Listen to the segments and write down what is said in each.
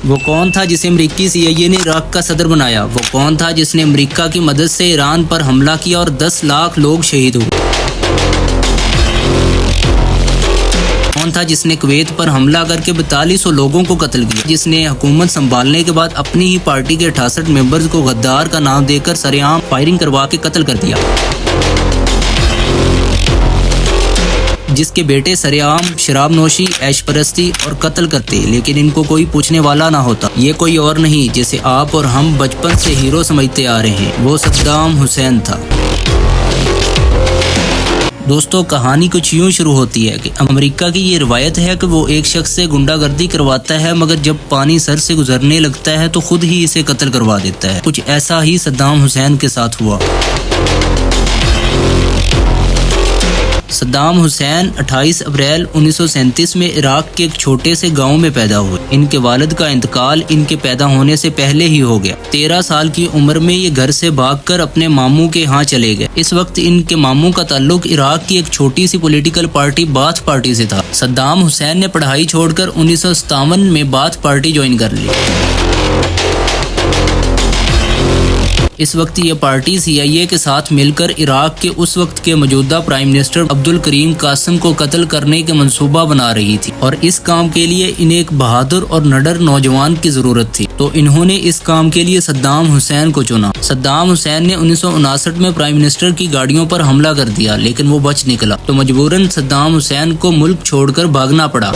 وہ کون تھا جسے امریکی CIA نے عراق کا صدر بنایا؟ وہ کون تھا جس نے امریکہ کی مدد سے ایران پر حملہ کیا اور 10 لاکھ لوگ شہید ہوئے؟ کون تھا جس نے کویت پر حملہ کر کے 4200 لوگوں کو قتل کیا؟ جس نے حکومت سنبھالنے کے بعد اپنی ہی پارٹی کے 68 ممبرز کو غدار کا نام دے کر سرعام فائرنگ کروا کے قتل کر دیا؟ جس کے بیٹے سرعام شراب نوشی، عیش پرستی اور قتل کرتے لیکن ان کو کوئی پوچھنے والا نہ ہوتا؟ یہ کوئی اور نہیں جسے آپ اور ہم بچپن سے ہیرو سمجھتے آ رہے ہیں، وہ صدام حسین تھا۔ دوستو، کہانی کچھ یوں شروع ہوتی ہے کہ امریکہ کی یہ روایت ہے کہ وہ ایک شخص سے گنڈا گردی کرواتا ہے، مگر جب پانی سر سے گزرنے لگتا ہے تو خود ہی اسے قتل کروا دیتا ہے۔ کچھ ایسا ہی صدام حسین کے ساتھ ہوا۔ صدام حسین 28 اپریل 1937 میں عراق کے ایک چھوٹے سے گاؤں میں پیدا ہوئے۔ ان کے والد کا انتقال ان کے پیدا ہونے سے پہلے ہی ہو گیا۔ 13 سال کی عمر میں یہ گھر سے بھاگ کر اپنے ماموں کے ہاں چلے گئے۔ اس وقت ان کے ماموں کا تعلق عراق کی ایک چھوٹی سی پولیٹیکل پارٹی باتھ پارٹی سے تھا۔ صدام حسین نے پڑھائی چھوڑ کر 1957 میں باتھ پارٹی جوائن کر لی۔ اس وقت یہ پارٹی CIA کے ساتھ مل کر عراق کے اس وقت کے موجودہ پرائم منسٹر عبدالکریم قاسم کو قتل کرنے کے منصوبہ بنا رہی تھی، اور اس کام کے لیے انہیں ایک بہادر اور نڈر نوجوان کی ضرورت تھی، تو انہوں نے اس کام کے لیے صدام حسین کو چنا۔ صدام حسین نے 1959 میں پرائم منسٹر کی گاڑیوں پر حملہ کر دیا، لیکن وہ بچ نکلا، تو مجبوراً صدام حسین کو ملک چھوڑ کر بھاگنا پڑا۔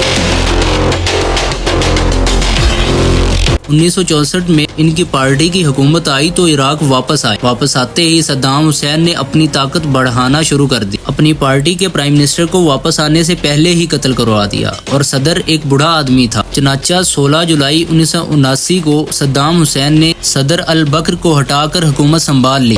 1964 میں ان کی پارٹی کی حکومت آئی تو عراق واپس آئے۔ واپس آتے ہی صدام حسین نے اپنی طاقت بڑھانا شروع کر دی۔ اپنی پارٹی کے پرائم منسٹر کو واپس آنے سے پہلے ہی قتل کروا دیا، اور صدر ایک بوڑھا آدمی تھا۔ چنانچہ 16 جولائی 1979 کو صدام حسین نے صدر البکر کو ہٹا کر حکومت سنبھال لی۔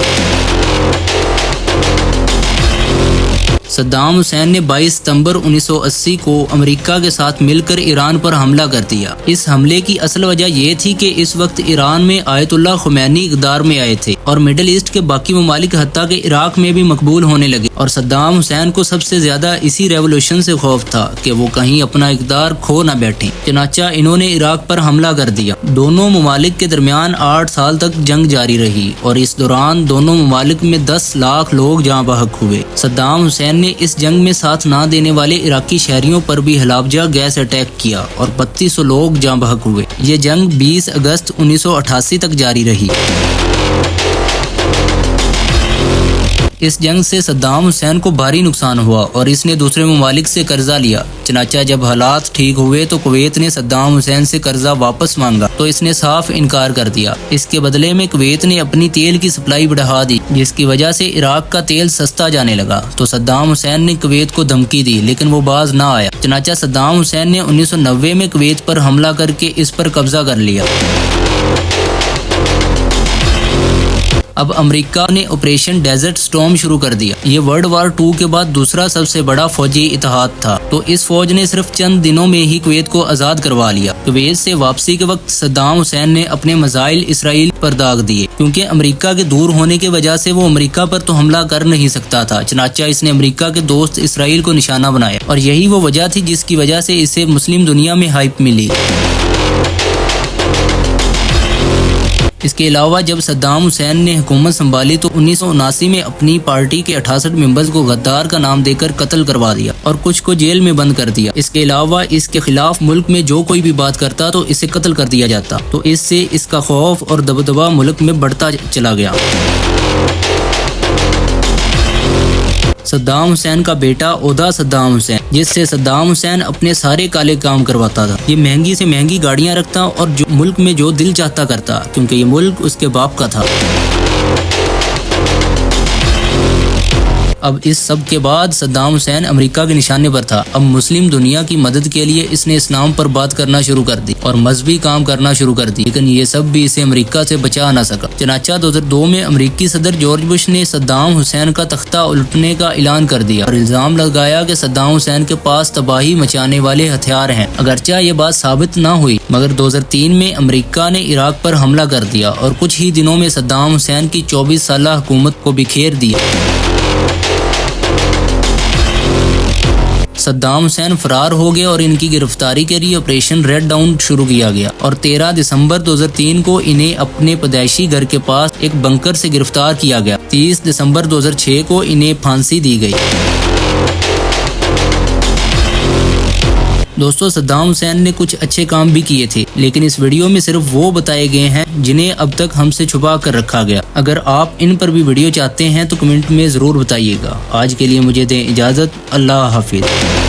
صدام حسین نے 22 ستمبر 1980 کو امریکہ کے ساتھ مل کر ایران پر حملہ کر دیا۔ اس حملے کی اصل وجہ یہ تھی کہ اس وقت ایران میں آیت اللہ خمینی اقتدار میں آئے تھے، اور مڈل ایسٹ کے باقی ممالک حتیٰ کہ عراق میں بھی مقبول ہونے لگے، اور صدام حسین کو سب سے زیادہ اسی ریولوشن سے خوف تھا کہ وہ کہیں اپنا اقتدار کھو نہ بیٹھیں۔ چنانچہ انہوں نے عراق پر حملہ کر دیا۔ دونوں ممالک کے درمیان 8 سال تک جنگ جاری رہی، اور اس دوران دونوں ممالک میں 10 لاکھ لوگ جاں بحق ہوئے۔ صدام حسین نے اس جنگ میں ساتھ نہ دینے والے عراقی شہریوں پر بھی حلابجہ گیس اٹیک کیا، اور 3200 لوگ جاں بحق ہوئے۔ یہ جنگ 20 اگست 1988 تک جاری رہی۔ اس جنگ سے صدام حسین کو بھاری نقصان ہوا، اور اس نے دوسرے ممالک سے قرضہ لیا۔ چنانچہ جب حالات ٹھیک ہوئے تو کویت نے صدام حسین سے قرضہ واپس مانگا، تو اس نے صاف انکار کر دیا۔ اس کے بدلے میں کویت نے اپنی تیل کی سپلائی بڑھا دی، جس کی وجہ سے عراق کا تیل سستا جانے لگا۔ تو صدام حسین نے کویت کو دھمکی دی، لیکن وہ باز نہ آیا۔ چنانچہ صدام حسین نے 1990 میں کویت پر حملہ کر کے اس پر قبضہ کر لیا۔ اب امریکہ نے آپریشن ڈیزرٹ سٹارم شروع کر دیا۔ یہ ورلڈ وار 2 کے بعد دوسرا سب سے بڑا فوجی اتحاد تھا، تو اس فوج نے صرف چند دنوں میں ہی کویت کو آزاد کروا لیا۔ کویت سے واپسی کے وقت صدام حسین نے اپنے میزائل اسرائیل پر داغ دیے، کیونکہ امریکہ کے دور ہونے کی وجہ سے وہ امریکہ پر تو حملہ کر نہیں سکتا تھا۔ چنانچہ اس نے امریکہ کے دوست اسرائیل کو نشانہ بنایا، اور یہی وہ وجہ تھی جس کی وجہ سے اسے مسلم دنیا میں ہائپ ملی۔ اس کے علاوہ جب صدام حسین نے حکومت سنبھالی تو 1979 میں اپنی پارٹی کے 68 ممبرز کو غدار کا نام دے کر قتل کروا دیا، اور کچھ کو جیل میں بند کر دیا۔ اس کے علاوہ اس کے خلاف ملک میں جو کوئی بھی بات کرتا تو اسے قتل کر دیا جاتا، تو اس سے اس کا خوف اور دبدبہ ملک میں بڑھتا چلا گیا۔ صدام حسین کا بیٹا اودا صدام حسین، جس سے صدام حسین اپنے سارے کالے کام کرواتا تھا، یہ مہنگی سے مہنگی گاڑیاں رکھتا اور ملک میں جو دل چاہتا کرتا، کیونکہ یہ ملک اس کے باپ کا تھا۔ اب اس سب کے بعد صدام حسین امریکہ کے نشانے پر تھا۔ اب مسلم دنیا کی مدد کے لیے اس نے اسلام پر بات کرنا شروع کر دی اور مذہبی کام کرنا شروع کر دی، لیکن یہ سب بھی اسے امریکہ سے بچا نہ سکا۔ چنانچہ 2002 میں امریکی صدر جارج بش نے صدام حسین کا تختہ الٹنے کا اعلان کر دیا اور الزام لگایا کہ صدام حسین کے پاس تباہی مچانے والے ہتھیار ہیں۔ اگرچہ یہ بات ثابت نہ ہوئی، مگر 2003 میں امریکہ نے عراق پر حملہ کر دیا اور کچھ ہی دنوں میں صدام حسین کی 24 سالہ حکومت کو بکھیر دیا۔ صدام حسین فرار ہو گئے اور ان کی گرفتاری کے لیے آپریشن ریڈ ڈاؤن شروع کیا گیا اور 13 دسمبر 2003 کو انہیں اپنے پیدائشی گھر کے پاس ایک بنکر سے گرفتار کیا گیا۔ 30 دسمبر 2006 کو انہیں پھانسی دی گئی۔ دوستو، صدام حسین نے کچھ اچھے کام بھی کیے تھے، لیکن اس ویڈیو میں صرف وہ بتائے گئے ہیں جنہیں اب تک ہم سے چھپا کر رکھا گیا۔ اگر آپ ان پر بھی ویڈیو چاہتے ہیں تو کمنٹ میں ضرور بتائیے گا۔ آج کے لیے مجھے دیں اجازت، اللہ حافظ۔